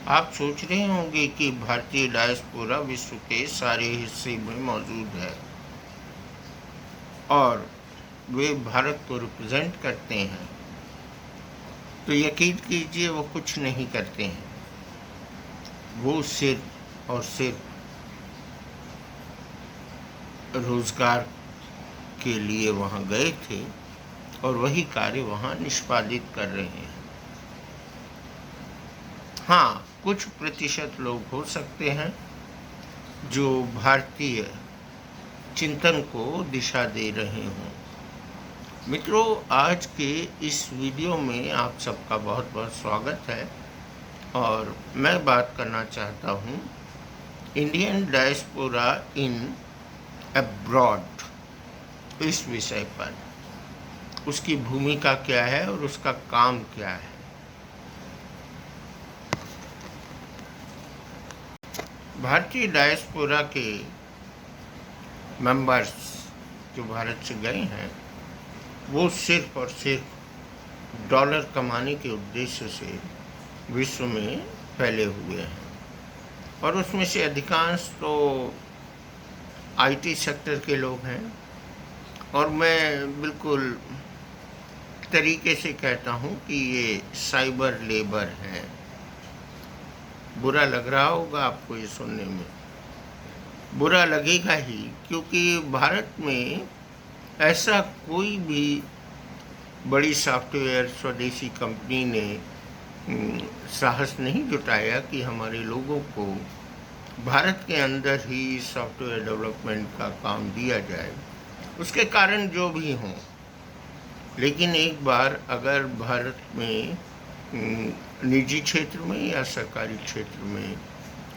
आप सोच रहे होंगे कि भारतीय डायस्पोरा विश्व के सारे हिस्से में मौजूद है और वे भारत को रिप्रेजेंट करते हैं। तो यकीन कीजिए वो कुछ नहीं करते हैं। वो सिर्फ और सिर्फ रोजगार के लिए वहाँ गए थे और वही कार्य वहाँ निष्पादित कर रहे हैं। हाँ, कुछ प्रतिशत लोग हो सकते हैं जो भारतीय चिंतन को दिशा दे रहे हों। मित्रों, आज के इस वीडियो में आप सबका बहुत बहुत स्वागत है और मैं बात करना चाहता हूँ इंडियन डायस्पोरा इन अब्रॉड इस विषय पर। उसकी भूमिका क्या है और उसका काम क्या है। भारतीय डायस्पोरा के मेंबर्स जो भारत से गए हैं वो सिर्फ और सिर्फ डॉलर कमाने के उद्देश्य से विश्व में फैले हुए हैं और उसमें से अधिकांश तो आईटी सेक्टर के लोग हैं। और मैं बिल्कुल तरीके से कहता हूँ कि ये साइबर लेबर है। बुरा लग रहा होगा आपको ये सुनने में, बुरा लगेगा ही, क्योंकि भारत में ऐसा कोई भी बड़ी सॉफ्टवेयर स्वदेशी कंपनी ने साहस नहीं जुटाया कि हमारे लोगों को भारत के अंदर ही सॉफ्टवेयर डेवलपमेंट का काम दिया जाए, उसके कारण जो भी हों। लेकिन एक बार अगर भारत में निजी क्षेत्र में या सरकारी क्षेत्र में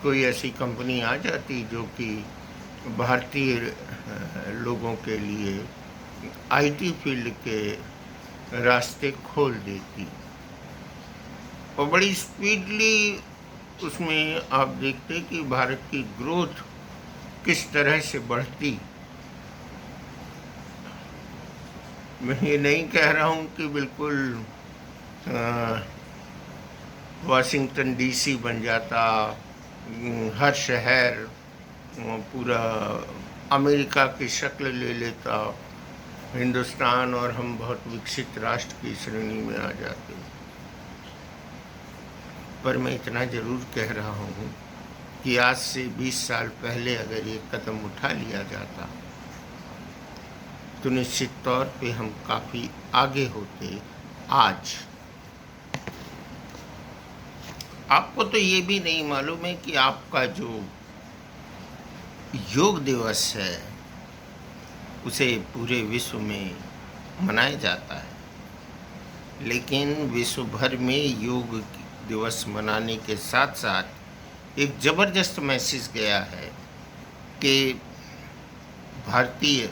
कोई ऐसी कंपनी आ जाती जो कि भारतीय लोगों के लिए आईटी फील्ड के रास्ते खोल देती और बड़ी स्पीडली उसमें आप देखते कि भारत की ग्रोथ किस तरह से बढ़ती। मैं ये नहीं कह रहा हूँ कि बिल्कुल वाशिंगटन डीसी बन जाता, हर शहर पूरा अमेरिका की शक्ल ले लेता हिंदुस्तान और हम बहुत विकसित राष्ट्र की श्रेणी में आ जाते। पर मैं इतना ज़रूर कह रहा हूँ कि आज से 20 साल पहले अगर ये कदम उठा लिया जाता तो निश्चित तौर पे हम काफ़ी आगे होते। आज आपको तो ये भी नहीं मालूम है कि आपका जो योग दिवस है उसे पूरे विश्व में मनाया जाता है। लेकिन विश्व भर में योग दिवस मनाने के साथ साथ एक ज़बरदस्त मैसेज गया है कि भारतीय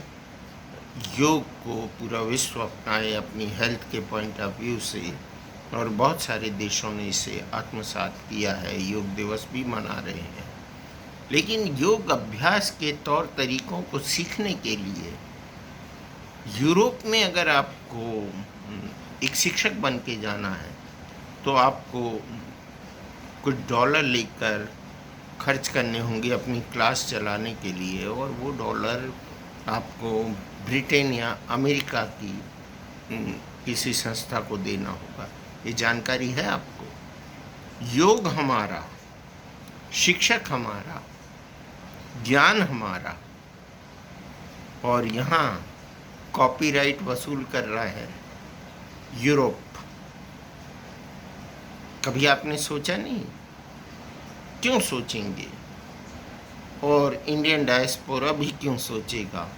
योग को पूरा विश्व अपनाए अपनी हेल्थ के पॉइंट ऑफ व्यू से, और बहुत सारे देशों ने इसे आत्मसात किया है, योग दिवस भी मना रहे हैं। लेकिन योग अभ्यास के तौर तरीकों को सीखने के लिए यूरोप में अगर आपको एक शिक्षक बन के जाना है तो आपको कुछ डॉलर लेकर खर्च करने होंगे अपनी क्लास चलाने के लिए, और वो डॉलर आपको ब्रिटेन या अमेरिका की किसी संस्था को देना होगा। ये जानकारी है आपको? योग हमारा, शिक्षक हमारा, ज्ञान हमारा, और यहाँ कॉपीराइट वसूल कर रहा है यूरोप। कभी आपने सोचा नहीं? क्यों सोचेंगे? और इंडियन डायस्पोरा भी क्यों सोचेगा?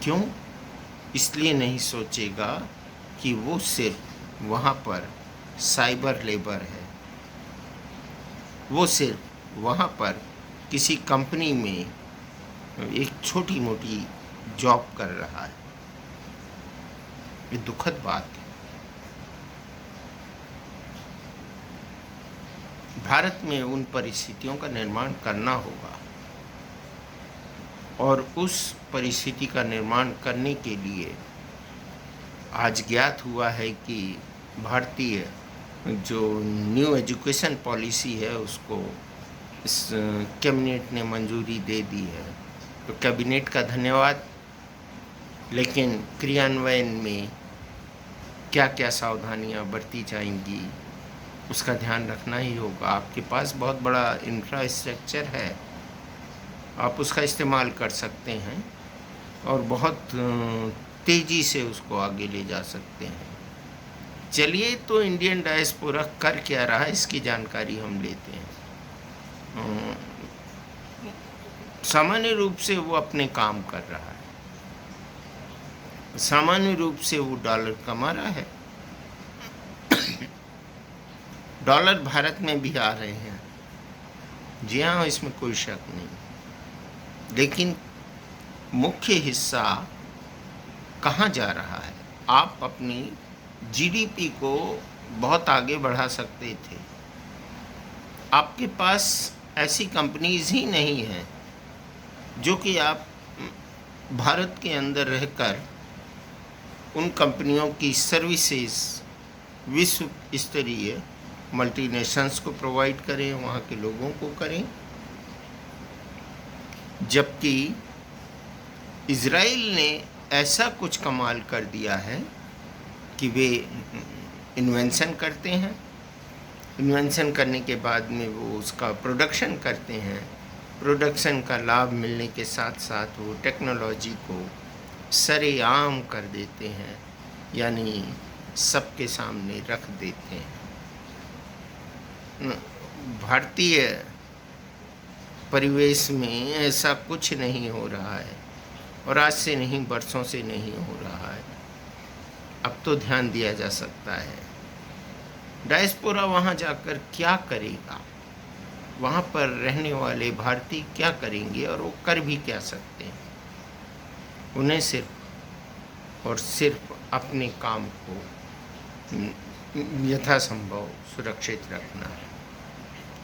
क्यों? इसलिए नहीं सोचेगा कि वो सिर्फ वहाँ पर साइबर लेबर है, वो सिर्फ वहाँ पर किसी कंपनी में एक छोटी मोटी जॉब कर रहा है। ये दुखद बात है। भारत में उन परिस्थितियों का निर्माण करना होगा, और उस परिस्थिति का निर्माण करने के लिए आज ज्ञात हुआ है कि भारतीय जो न्यू एजुकेशन पॉलिसी है उसको इस कैबिनेट ने मंजूरी दे दी है। तो कैबिनेट का धन्यवाद, लेकिन क्रियान्वयन में क्या क्या सावधानियां बरती जाएंगी उसका ध्यान रखना ही होगा। आपके पास बहुत बड़ा इंफ्रास्ट्रक्चर है, आप उसका इस्तेमाल कर सकते हैं और बहुत तेज़ी से उसको आगे ले जा सकते हैं। चलिए, तो इंडियन डायस्पोरा कर क्या रहा है इसकी जानकारी हम लेते हैं। सामान्य रूप से वो अपने काम कर रहा है, सामान्य रूप से वो डॉलर कमा रहा है। डॉलर भारत में भी आ रहे हैं, जी हाँ, इसमें कोई शक नहीं। लेकिन मुख्य हिस्सा कहाँ जा रहा है? आप अपनी जीडीपी को बहुत आगे बढ़ा सकते थे। आपके पास ऐसी कंपनीज ही नहीं हैं जो कि आप भारत के अंदर रहकर उन कंपनियों की सर्विसेज विश्व स्तरीय मल्टीनेशंस को प्रोवाइड करें, वहाँ के लोगों को करें। जबकि इज़राइल ने ऐसा कुछ कमाल कर दिया है कि वे इन्वेंशन करते हैं, इन्वेंशन करने के बाद में वो उसका प्रोडक्शन करते हैं, प्रोडक्शन का लाभ मिलने के साथ साथ वो टेक्नोलॉजी को सरेआम कर देते हैं, यानी सबके सामने रख देते हैं। भारतीय परिवेश में ऐसा कुछ नहीं हो रहा है, और आज से नहीं, बरसों से नहीं हो रहा है। अब तो ध्यान दिया जा सकता है। डायस्पोरा वहाँ जाकर क्या करेगा, वहाँ पर रहने वाले भारतीय क्या करेंगे और वो कर भी क्या सकते हैं? उन्हें सिर्फ और सिर्फ अपने काम को यथासंभव सुरक्षित रखना है।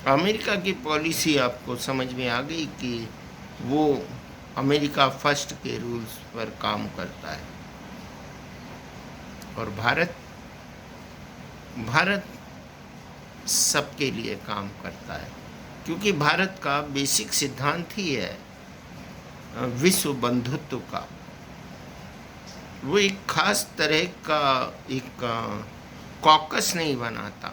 अमेरिका की पॉलिसी आपको समझ में आ गई कि वो अमेरिका फर्स्ट के रूल्स पर काम करता है, और भारत सबके लिए काम करता है, क्योंकि भारत का बेसिक सिद्धांत ही है विश्व बंधुत्व का। वो एक खास तरह का एक कॉकस नहीं बनाता,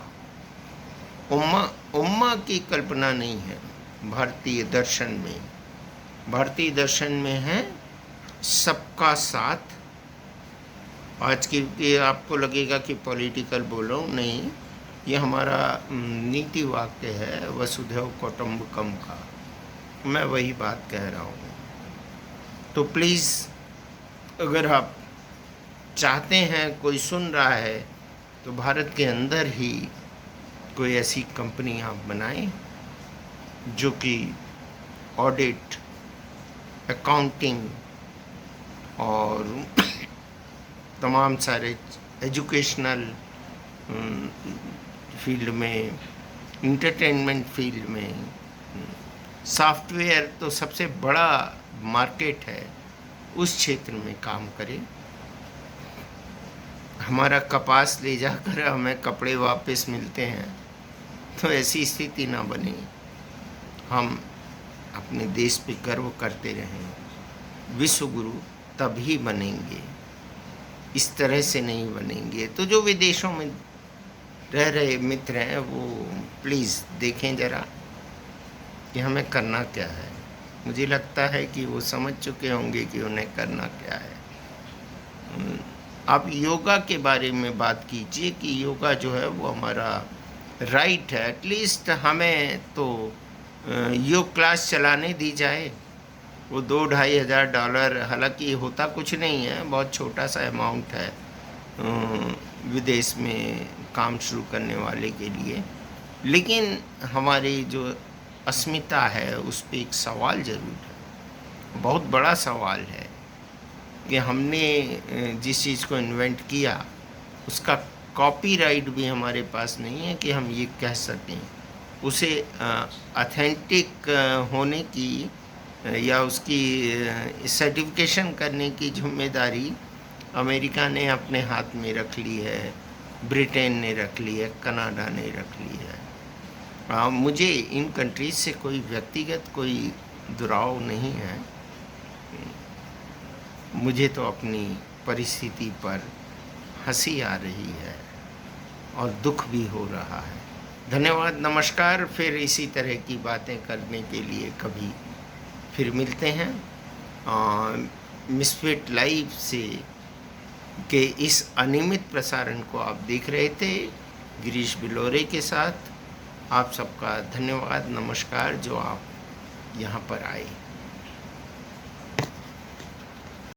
उम्मा की कल्पना नहीं है भारतीय दर्शन में। भारतीय दर्शन में है सबका साथ। आज की आपको लगेगा कि पॉलिटिकल बोलो, नहीं, ये हमारा नीति वाक्य है वसुधैव कुटुम्बकम का। मैं वही बात कह रहा हूँ। तो प्लीज़, अगर आप चाहते हैं, कोई सुन रहा है, तो भारत के अंदर ही कोई ऐसी कंपनी आप बनाएं जो कि ऑडिट, अकाउंटिंग और तमाम सारे एजुकेशनल फील्ड में, इंटरटेनमेंट फील्ड में, सॉफ्टवेयर तो सबसे बड़ा मार्केट है, उस क्षेत्र में काम करें। हमारा कपास ले जाकर हमें कपड़े वापस मिलते हैं, तो ऐसी स्थिति ना बने। हम अपने देश पे गर्व करते रहें। विश्व गुरु तभी बनेंगे, इस तरह से नहीं बनेंगे। तो जो विदेशों में रह रहे मित्र हैं, वो प्लीज़ देखें ज़रा कि हमें करना क्या है। मुझे लगता है कि वो समझ चुके होंगे कि उन्हें करना क्या है। आप योगा के बारे में बात कीजिए कि योगा जो है वो हमारा राइट है। एटलीस्ट हमें तो योग क्लास चलाने दी जाए। वो $2,000-2,500, हालांकि होता कुछ नहीं है, बहुत छोटा सा अमाउंट है विदेश में काम शुरू करने वाले के लिए। लेकिन हमारी जो अस्मिता है उस पर एक सवाल ज़रूर है, बहुत बड़ा सवाल है कि हमने जिस चीज़ को इन्वेंट किया उसका कॉपीराइट भी हमारे पास नहीं है कि हम ये कह सकें। उसे ऑथेंटिक होने की या उसकी सर्टिफिकेशन करने की जिम्मेदारी अमेरिका ने अपने हाथ में रख ली है, ब्रिटेन ने रख ली है, कनाडा ने रख ली है। मुझे इन कंट्रीज से कोई व्यक्तिगत कोई दुराव नहीं है, मुझे तो अपनी परिस्थिति पर हंसी आ रही है और दुख भी हो रहा है। धन्यवाद, नमस्कार। फिर इसी तरह की बातें करने के लिए कभी फिर मिलते हैं। मिसफिट लाइव से के इस अनियमित प्रसारण को आप देख रहे थे गिरीश बिलोरे के साथ। आप सबका धन्यवाद, नमस्कार जो आप यहाँ पर आए।